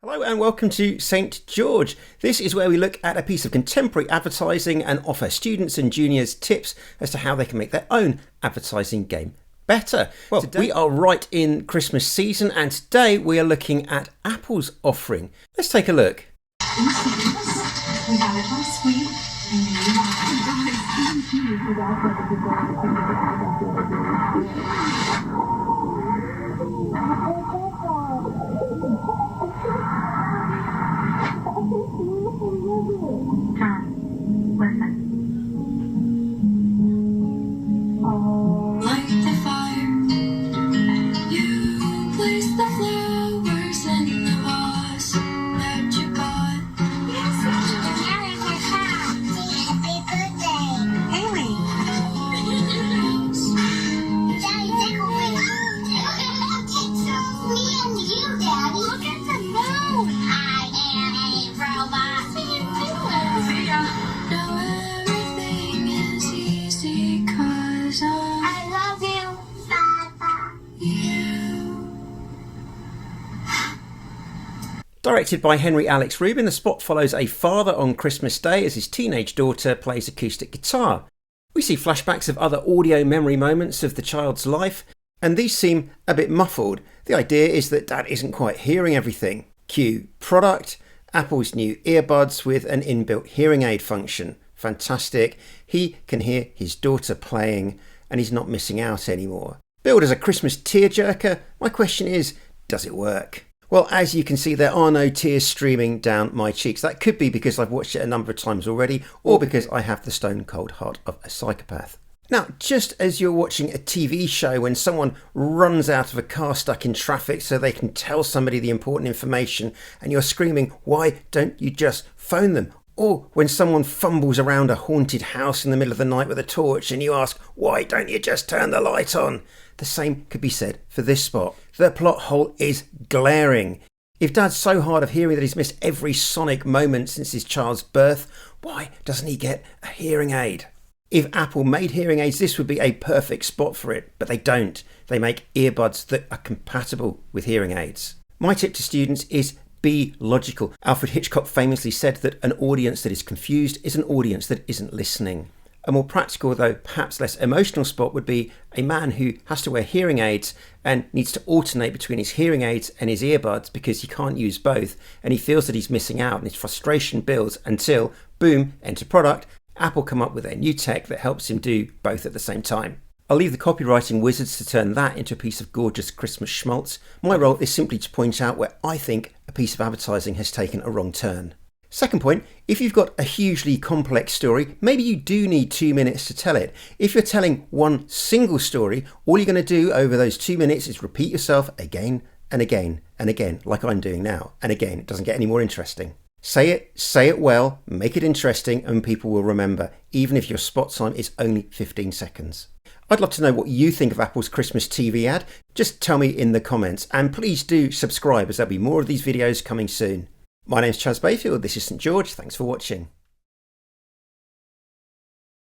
Hello and welcome to St. George. This is where we look at a piece of contemporary advertising and offer students and juniors tips as to how they can make their own advertising game better. Well, we are right in Christmas season and today we are looking at Apple's offering. Let's take a look. We have it on sweet Light the fire. You place the flowers in the vase that you got. Happy birthday, Haley. Daddy, take a wing. Me and you, Daddy. Look at the moon. I am a robot. See ya. Now everything is easy 'cause I love you, Papa. Directed by Henry Alex Rubin, the spot follows a father on Christmas Day as his teenage daughter plays acoustic guitar. We see flashbacks of other audio memory moments of the child's life, and these seem a bit muffled. The idea is that Dad isn't quite hearing everything. Cue product, Apple's new earbuds with an inbuilt hearing aid function. Fantastic. He can hear his daughter playing and he's not missing out anymore. Billed as a Christmas tearjerker, my question is, does it work? Well, as you can see, there are no tears streaming down my cheeks. That could be because I've watched it a number of times already, or because I have the stone cold heart of a psychopath. Now, just as you're watching a TV show when someone runs out of a car stuck in traffic so they can tell somebody the important information and you're screaming, why don't you just phone them? Or when someone fumbles around a haunted house in the middle of the night with a torch and you ask, why don't you just turn the light on? The same could be said for this spot. The plot hole is glaring. If Dad's so hard of hearing that he's missed every sonic moment since his child's birth, why doesn't he get a hearing aid? If Apple made hearing aids, this would be a perfect spot for it, but they don't. They make earbuds that are compatible with hearing aids. My tip to students is be logical. Alfred Hitchcock famously said that an audience that is confused is an audience that isn't listening. A more practical, though perhaps less emotional spot would be a man who has to wear hearing aids and needs to alternate between his hearing aids and his earbuds because he can't use both, and he feels that he's missing out and his frustration builds until, boom, enter product, Apple come up with a new tech that helps him do both at the same time. I'll leave the copywriting wizards to turn that into a piece of gorgeous Christmas schmaltz. My role is simply to point out where I think a piece of advertising has taken a wrong turn. Second point, if you've got a hugely complex story, maybe you do need 2 minutes to tell it. If you're telling one single story, all you're going to do over those 2 minutes is repeat yourself again and again and again, like I'm doing now. And again, it doesn't get any more interesting. Say it well, make it interesting, and people will remember, even if your spot time is only 15 seconds. I'd love to know what you think of Apple's Christmas TV ad. Just tell me in the comments, and please do subscribe as there'll be more of these videos coming soon. My name's Chas Bayfield, this is St. George, thanks for watching.